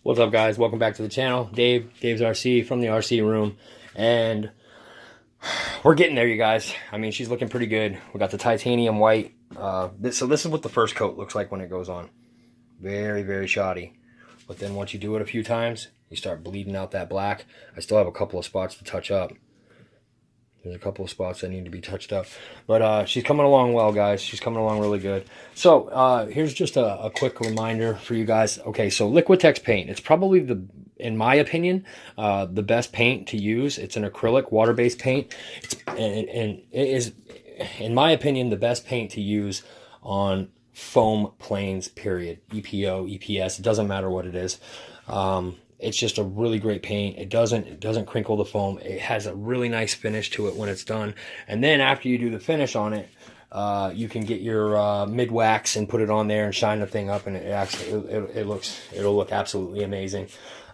What's up, guys? Welcome back to the channel. Dave's RC from the RC room, and we're getting there, you guys. I mean, she's looking pretty good. We got the titanium white. So this is what the first coat looks like when it goes on. Very, very shoddy. But then once you do it a few times, you start bleeding out that black. I still have a couple of spots to touch up. There's a couple of spots that need to be touched up. But she's coming along well, guys. She's coming along really good. So here's just a quick reminder for you guys. Okay, so Liquitex paint. It's probably, in my opinion, the best paint to use. It's an acrylic water-based paint. And it is, in my opinion, the best paint to use on foam planes, period. EPO, EPS, it doesn't matter what it is. It's just a really great paint. It doesn't crinkle the foam. It has a really nice finish to it when it's done. And then after you do the finish on it, you can get your mid wax and put it on there and shine the thing up, and it'll look absolutely amazing.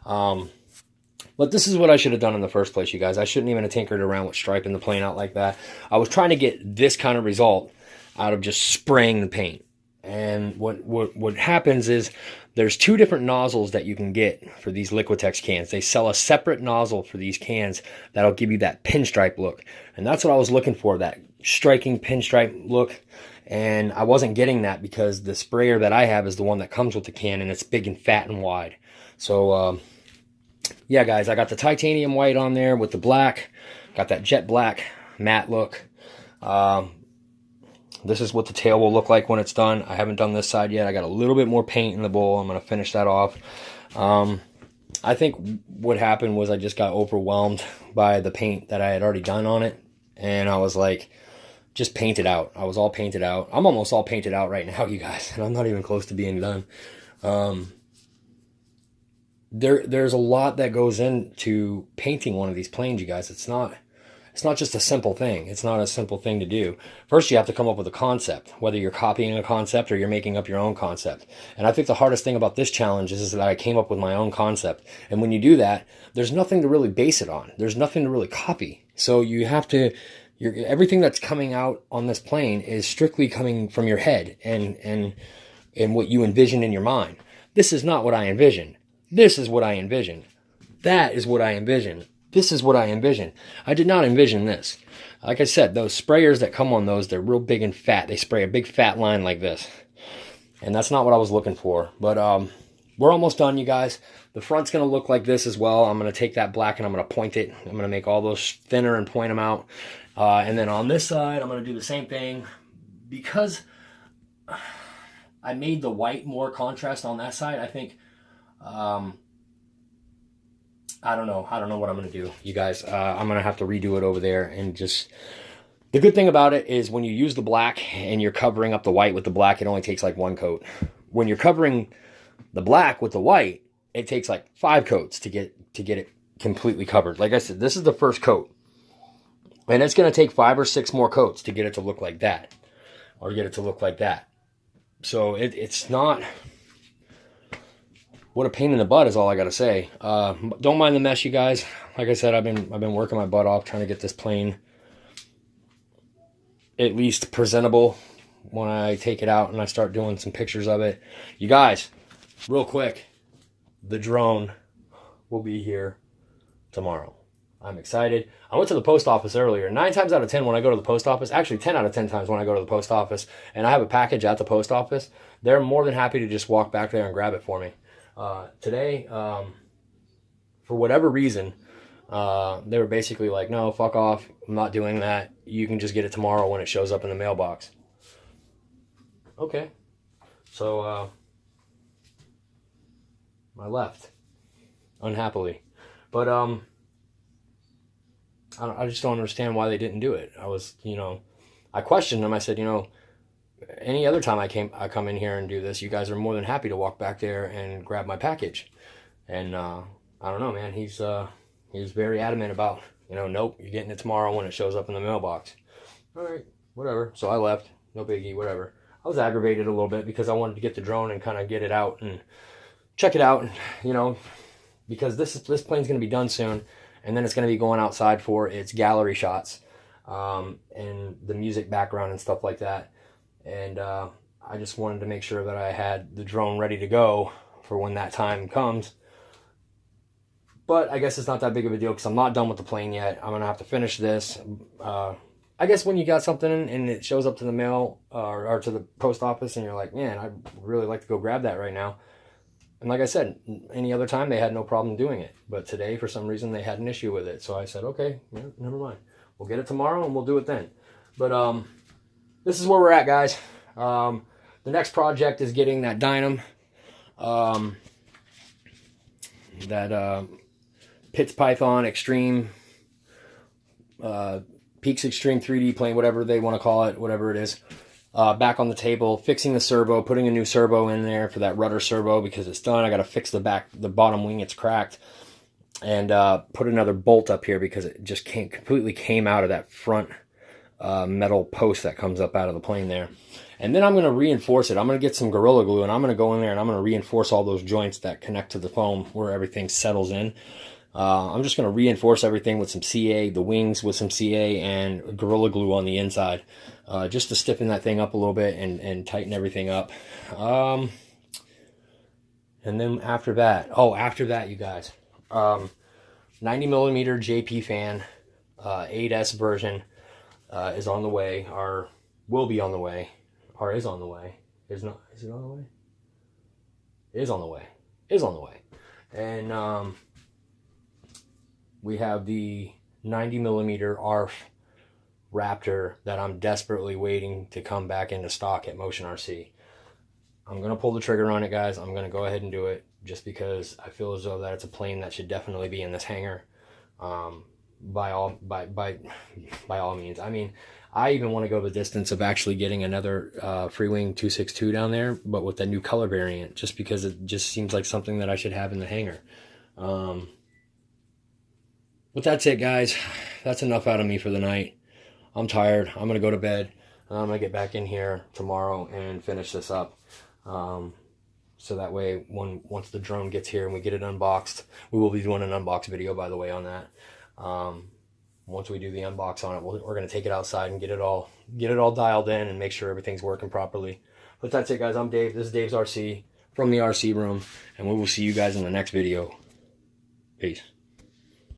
But this is what I should have done in the first place, you guys. I shouldn't even have tinkered around with striping the plane out like that. I was trying to get this kind of result out of just spraying the paint. And what happens is there's two different nozzles that you can get for these Liquitex cans. They sell a separate nozzle for these cans that'll give you that pinstripe look. And that's what I was looking for, that striking pinstripe look. And I wasn't getting that because the sprayer that I have is the one that comes with the can, and it's big and fat and wide. So, yeah, guys, I got the titanium white on there with the black. Got that jet black matte look. This is what the tail will look like when it's done. I haven't done this side yet. I got a little bit more paint in the bowl. I'm going to finish that off. I think what happened was I just got overwhelmed by the paint that I had already done on it. And I was like, just paint it out. I was all painted out. I'm almost all painted out right now, you guys. And I'm not even close to being done. There's a lot that goes into painting one of these planes, you guys. It's not just a simple thing. It's not a simple thing to do. First, you have to come up with a concept, whether you're copying a concept or you're making up your own concept. And I think the hardest thing about this challenge is that I came up with my own concept. And when you do that, there's nothing to really base it on. There's nothing to really copy. So you have to, everything that's coming out on this plane is strictly coming from your head and what you envision in your mind. This is not what I envisioned. This is what I envisioned. That is what I envisioned. This is what I envisioned. I did not envision this. Like I said, those sprayers that come on those, they're real big and fat. They spray a big fat line like this. And that's not what I was looking for. But we're almost done, you guys. The front's going to look like this as well. I'm going to take that black and I'm going to point it. I'm going to make all those thinner and point them out. And then on this side, I'm going to do the same thing. Because I made the white more contrast on that side, I think... I don't know what I'm going to do, you guys. I'm going to have to redo it over there. And just, the good thing about it is when you use the black and you're covering up the white with the black, it only takes like one coat. When you're covering the black with the white, it takes like 5 coats to get it completely covered. Like I said, this is the first coat. And it's going to take 5 or 6 more coats to get it to look like that. Or get it to look like that. So it's not... What a pain in the butt is all I gotta say. Don't mind the mess, you guys. Like I said, I've been working my butt off trying to get this plane at least presentable when I take it out and I start doing some pictures of it. You guys, real quick, the drone will be here tomorrow. I'm excited. I went to the post office earlier. 9 times out of 10 when I go to the post office, actually 10 out of 10 times when I go to the post office and I have a package at the post office, they're more than happy to just walk back there and grab it for me. Today, for whatever reason, they were basically like, no, fuck off. I'm not doing that. You can just get it tomorrow when it shows up in the mailbox. Okay. So, I left unhappily, but, I just don't understand why they didn't do it. I questioned them. I said, any other time I come in here and do this, you guys are more than happy to walk back there and grab my package. And I don't know, man. He was very adamant about, nope, you're getting it tomorrow when it shows up in the mailbox. All right, whatever. So I left. No biggie, whatever. I was aggravated a little bit because I wanted to get the drone and kind of get it out and check it out, because this plane's going to be done soon, and then it's going to be going outside for its gallery shots and the music background and stuff like that. And I just wanted to make sure that I had the drone ready to go for when that time comes. But I guess it's not that big of a deal because I'm not done with the plane yet. I'm going to have to finish this. I guess when you got something and it shows up to the mail or to the post office and you're like, man, I'd really like to go grab that right now. And like I said, any other time they had no problem doing it. But today, for some reason, they had an issue with it. So I said, okay, yeah, never mind. We'll get it tomorrow and we'll do it then. But this is where we're at, guys. The next project is getting that Dynam. That Pitts Python Extreme, Peaks Extreme 3D plane, whatever they want to call it, whatever it is. Back on the table, fixing the servo, putting a new servo in there for that rudder servo because it's done. I got to fix the bottom wing, it's cracked, and put another bolt up here because it just completely came out of that front metal post that comes up out of the plane there. And then I'm going to reinforce it. I'm going to get some Gorilla Glue and I'm going to go in there and I'm going to reinforce all those joints that connect to the foam where everything settles in. I'm just going to reinforce everything with some CA, the wings with some CA and Gorilla Glue on the inside, just to stiffen that thing up a little bit and tighten everything up. And then after that, you guys, 90 millimeter JP fan, 8S version is on the way, or will be on the way, or is on the way. Is it on the way? Is on the way. Is on the way. And we have the 90 millimeter ARF Raptor that I'm desperately waiting to come back into stock at Motion RC. I'm going to pull the trigger on it, guys. I'm going to go ahead and do it just because I feel as though that it's a plane that should definitely be in this hangar. By all means. I mean, I even want to go the distance of actually getting another Freewing 262 down there, but with the new color variant, just because it just seems like something that I should have in the hangar. But that's it, guys. That's enough out of me for the night. I'm tired. I'm going to go to bed. I'm going to get back in here tomorrow and finish this up. So that way, once the drone gets here and we get it unboxed, we will be doing an unbox video, by the way, on that. Once we do the unbox on it, we're going to take it outside and get it all dialed in and make sure everything's working properly. But that's it, guys. I'm Dave. This is Dave's RC from the RC room, and we will see you guys in the next video. Peace.